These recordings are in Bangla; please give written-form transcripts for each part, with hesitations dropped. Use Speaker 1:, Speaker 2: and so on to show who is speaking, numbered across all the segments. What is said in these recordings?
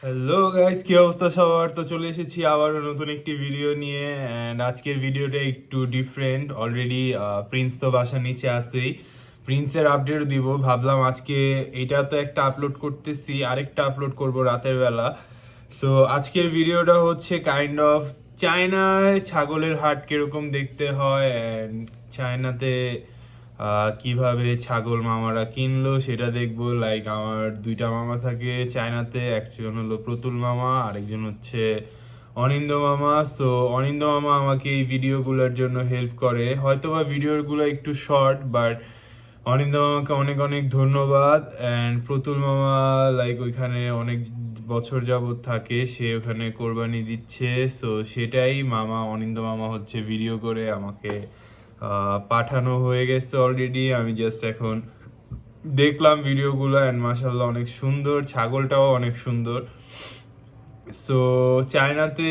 Speaker 1: হ্যালো গাইস, কি অবস্থা সবার? তো চলে এসেছি আবারও নতুন একটি ভিডিও নিয়ে। অ্যান্ড আজকের ভিডিওটা একটু ডিফারেন্ট। অলরেডি প্রিন্স তো বাসার নিচে আসেই, প্রিন্সের আপডেট দিব। ভাবলাম আজকে এটা তো একটা আপলোড করতেছি, আরেকটা আপলোড করব রাতের বেলা। সো আজকের ভিডিওটা হচ্ছে কাইন্ড অফ চায়নায় ছাগলের হাট কিরকম দেখতে হয়, অ্যান্ড চায়নাতে কিভাবে ছাগল মামারা কিনলো সেটা দেখবো। লাইক আমার দুইটা মামা থাকে চায়নাতে, একজন হলো প্রতুল মামা, আরেকজন হচ্ছে অনিন্দ মামা। সো অনিন্দ মামা আমাকে এই ভিডিওগুলোর জন্য হেল্প করে। হয়তোবা ভিডিওগুলো একটু শর্ট, বাট অনিন্দ মামাকে অনেক অনেক ধন্যবাদ। অ্যান্ড প্রতুল মামা লাইক ওইখানে অনেক বছর যাবত থাকে, সে ওখানে কোরবানি দিচ্ছে। সো সেটাই মামা, অনিন্দ মামা হচ্ছে ভিডিও করে আমাকে পাঠানো হয়ে গেছে অলরেডি। আমি জাস্ট এখন দেখলাম ভিডিওগুলো, অ্যান্ড মাশাআল্লাহ অনেক সুন্দর, ছাগলটাও অনেক সুন্দর। সো চায়নাতে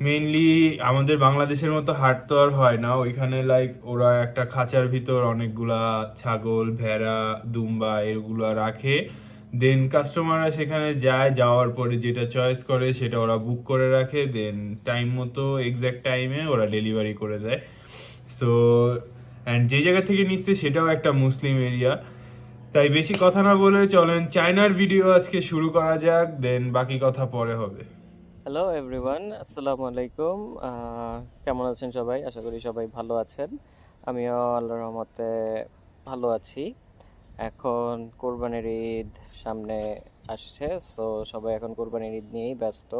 Speaker 1: মেইনলি আমাদের বাংলাদেশের মতো হাট তো আর হয় না ওইখানে। লাইক ওরা একটা খাঁচার ভিতর অনেকগুলা ছাগল, ভেড়া, দুম্বা এগুলা রাখে। দেন কাস্টমাররা সেখানে যায়, যাওয়ার পরে যেটা চয়েস করে সেটা ওরা বুক করে রাখে। দেন টাইম মতো এক্স্যাক্ট টাইমে ওরা ডেলিভারি করে দেয়। সো অ্যান্ড যে জায়গা থেকে নিচ্ছে সেটাও একটা মুসলিম এরিয়া। তাই বেশি কথা না বলে চলেন চায়নার ভিডিও আজকে শুরু করা যাক, দেন বাকি কথা পরে হবে।
Speaker 2: হ্যালো এভরিওয়ান, আসসালামু আলাইকুম। কেমন আছেন সবাই? আশা করি সবাই ভালো আছেন। আমিও আল্লাহর রহমতে ভালো আছি। এখন কোরবানির ঈদ সামনে আসছে, সো সবাই এখন কোরবানির ঈদ নিয়েই ব্যস্ত।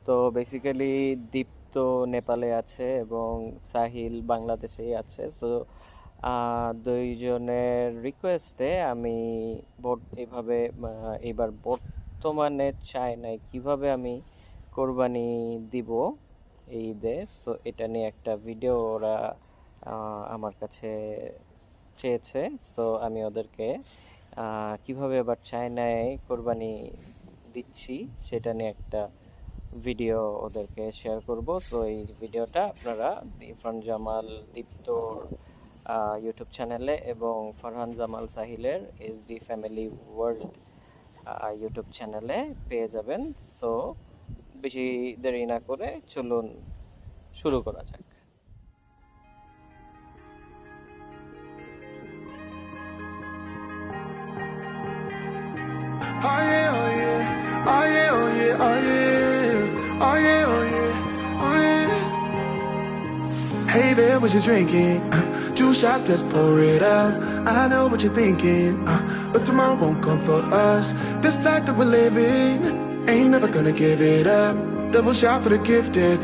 Speaker 2: তো বেসিক্যালি দীপ্ত নেপালে আছে এবং সাহিল বাংলাদেশেই আছে। সো দুইজনের রিকোয়েস্টে আমি এইবার বর্তমানে চায়নায় কিভাবে আমি কোরবানি দিব এই ঈদে, সো এটা নিয়ে একটা ভিডিও ওরা আমার কাছে চেয়েছে। সো আমি ওদেরকে কিভাবে আবার চায়নায় কোরবানি দিচ্ছি সেটা নিয়ে একটা ভিডিও ওদেরকে শেয়ার করব। সো এই ভিডিওটা আপনারা ইরফান জামাল দীপ্তর ইউটিউব চ্যানেলে এবং ফারহান জামাল সাহিলের এইচডি ফ্যামিলি ওয়ার্ল্ড ইউটিউব চ্যানেলে পেয়ে যাবেন। সো বেশি দেরি না করে চলুন শুরু করা যাক।
Speaker 3: Oh yeah, oh yeah, oh yeah, oh yeah, oh yeah, oh yeah, oh yeah, oh yeah. Hey there, what you drinking? 2 shots, let's pour it out. I know what you're thinking, but tomorrow won't come for us. This life that we're living, ain't never gonna give it up. Double shot for the gifted,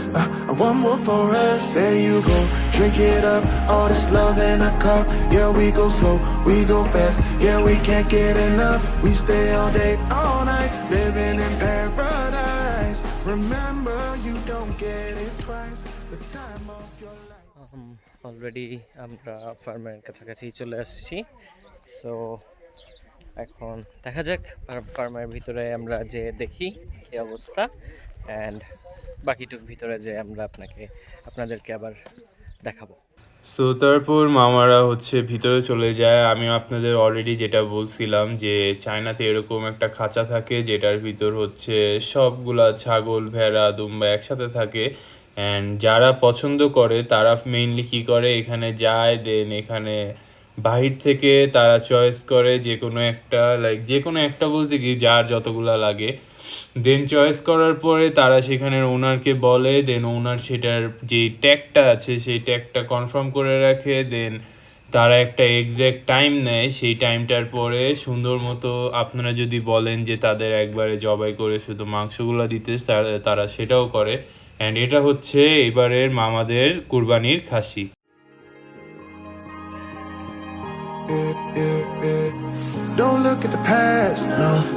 Speaker 3: and one more for us. There you go, drink it up. All this love in a cup. Yeah, we go slow, we go fast. Yeah, we can't get enough. We stay all day, all night, living in paradise. Remember, you don't get it twice. The time of your life.
Speaker 2: Already আমরা ফার্মের কাছাকাছি চলে আসছি। সো এখন দেখা যাক ফার্মের ভিতরে আমরা যে দেখি কী অবস্থা, অ্যান্ড বাকিটুক ভিতরে যে আমরা আপনাদেরকে আবার দেখাবো।
Speaker 1: সো তারপর মামারা হচ্ছে ভিতরে চলে যায়। আমি আপনাদের অলরেডি যেটা বলছিলাম যে চায়নাতে এরকম একটা খাঁচা থাকে যেটার ভিতর হচ্ছে সবগুলা ছাগল, ভেড়া, দুম্বা একসাথে থাকে। অ্যান্ড যারা পছন্দ করে তারা মেইনলি কী করে, এখানে যায়। দেন এখানে বাহির থেকে তারা চয়েস করে যে কোনো একটা, লাইক যে কোনো একটা বলতে কি যার যতগুলা লাগে। দেন চয়েস করার পরে তারা সেখানের ওনারকে বলে, দেন ওনার সেটার যে ট্যাগটা আছে সেই ট্যাগটা কনফার্ম করে রাখে। দেন তারা একটা এক্স্যাক্ট টাইম নেয়, সেই টাইমটার পরে সুন্দর মতো আপনারা যদি বলেন যে তাদের একবারে জবাই করে শুধু মাংসগুলো দিতে, তারা সেটাও করে। অ্যান্ড এটা হচ্ছে এবারের মামাদের কুরবানির খাসি।
Speaker 3: Don't look at the past,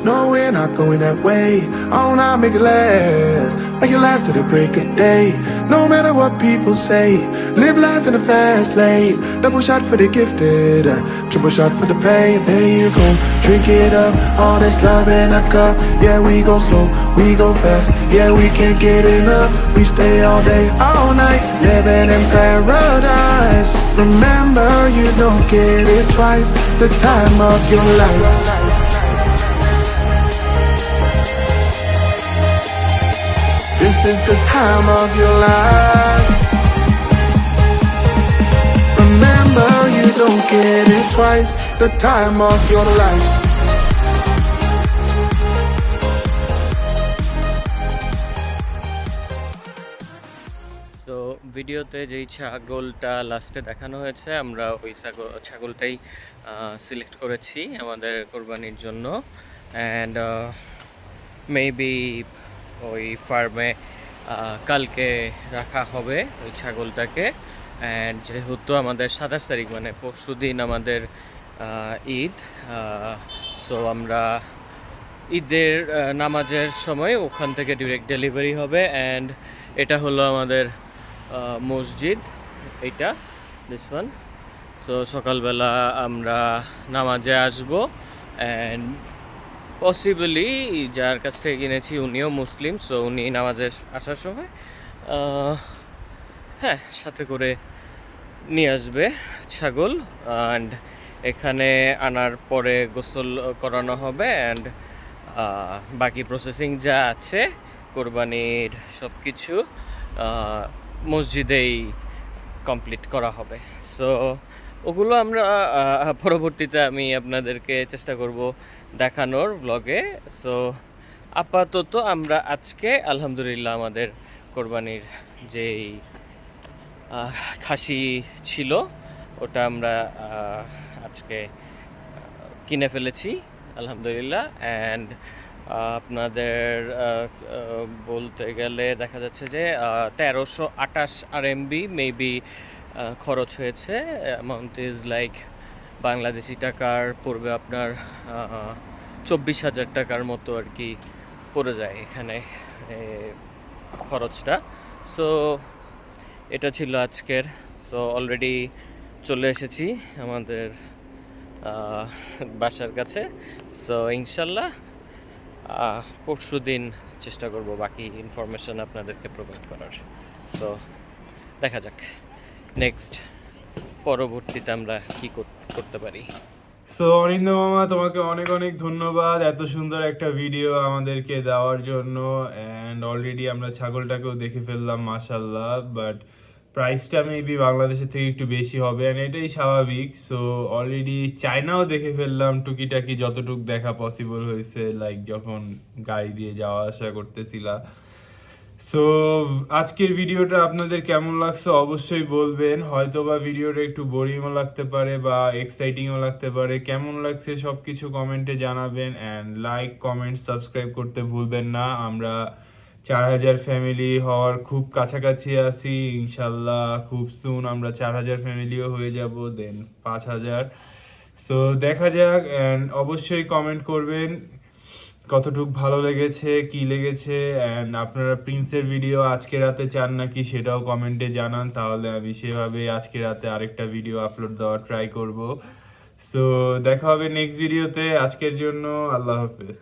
Speaker 3: no, we're not going that way. Oh, now make it last, make it last to the break of day. No matter what people say, live life in a fast lane. Double shot for the gifted, triple shot for the pain. There you go, drink it up, all this love in a cup. Yeah, we go slow, we go fast. Yeah, we can't get enough. We stay all day, all night, living in paradise. Remember, you don't get it twice. The time of your life. This is the time of your life. Remember, you don't get it twice. The time of your life.
Speaker 2: তো ভিডিওতে যেই ছাগলটা লাস্টে দেখানো হয়েছে আমরা ওই ছাগলটাই সিলেক্ট করেছি আমাদের কোরবানির জন্য। অ্যান্ড মেবি ওই ফার্মে কালকে রাখা হবে ওই ছাগলটাকে। অ্যান্ড যেহেতু আমাদের 27 তারিখ মানে পরশু দিন আমাদের ঈদ, সো আমরা ঈদের নামাজের সময় ওখান থেকে ডিরেক্ট ডেলিভারি হবে। অ্যান্ড এটা হলো আমাদের মসজিদ, এইটা দিস ওয়ান। সো সকালবেলা আমরা নামাজে আসবো। অ্যান্ড পসিবলি যার কাছ থেকে কিনেছি উনিও মুসলিম, সো উনি নামাজে আসার সময় হ্যাঁ সাথে করে নিয়ে আসবে ছাগল। অ্যান্ড এখানে আনার পরে গোসল করানো হবে। অ্যান্ড বাকি প্রসেসিং যা আছে কোরবানির সব কিছু মসজিদেই কমপ্লিট করা হবে। সো ওগুলো আমরা পরবর্তীতে আমি আপনাদেরকে চেষ্টা করব দেখানোর ব্লগে। সো আপাতত আমরা আজকে আলহামদুলিল্লাহ আমাদের কোরবানির যেই খাসি ছিল ওটা আমরা আজকে কিনে ফেলেছি আলহামদুলিল্লাহ। অ্যান্ড আপনাদের বলতে গেলে দেখা যাচ্ছে যে 1328 RMB মেবি খরচ হয়েছে। অ্যামাউন্ট ইজ লাইক বাংলাদেশি টাকার পড়বে আপনার 24,000 টাকার মতো আর কি পড়ে যায় এখানে খরচটা। সো এটা ছিল আজকের। সো অলরেডি চলে এসেছি আমাদের বাসার কাছে। সো ইনশাল্লাহ পরশু দিন চেষ্টা করব বাকি ইনফরমেশন আপনাদেরকে প্রোভাইড করার। সো দেখা যাক নেক্সট পরবর্তীতে আমরা কি করতে পারি।
Speaker 1: সো অরিন্দ মামা, তোমাকে অনেক অনেক ধন্যবাদ এত সুন্দর একটা ভিডিও আমাদেরকে দেওয়ার জন্য। অ্যান্ড অলরেডি আমরা ছাগলটাকেও দেখে ফেললাম মাশাল্লাহ, বাট প্রাইসটা মেবি বাংলাদেশের থেকে একটু বেশি হবে, অ্যান্ড এটাই স্বাভাবিক। সো অলরেডি চায়নাও দেখে ফেললাম টুকিটাকি যতটুক দেখা পসিবল হয়েছে, লাইক যখন গাড়ি দিয়ে যাওয়া আসা করতেছিলা। সো আজকের ভিডিওটা আপনাদের কেমন লাগছে অবশ্যই বলবেন। হয়তো বা ভিডিওটা একটু বোরিংও লাগতে পারে বা এক্সাইটিংও লাগতে পারে। কেমন লাগছে সব কিছু কমেন্টে জানাবেন। অ্যান্ড লাইক, কমেন্ট, সাবস্ক্রাইব করতে ভুলবেন না। আমরা 4000 ফ্যামিলি হওয়ার খুব কাছাকাছি আছি। ইনশাল্লাহ খুব সুন আমরা 4000 ফ্যামিলিও হয়ে যাব, দেন 5000। সো দেখা যাক। অ্যান্ড অবশ্যই কমেন্ট করবেন কতটুকু ভালো লেগেছে, কি লেগেছে। অ্যান্ড আপনারা প্রিন্সের ভিডিও আজকে রাতে চান নাকি সেটাও কমেন্টে জানান, তাহলে আমি সেভাবে আজকে রাতে আরেকটা ভিডিও আপলোড দেওয়ার ট্রাই করব। সো দেখা হবে নেক্সট ভিডিওতে। আজকের জন্য আল্লাহ হাফেজ।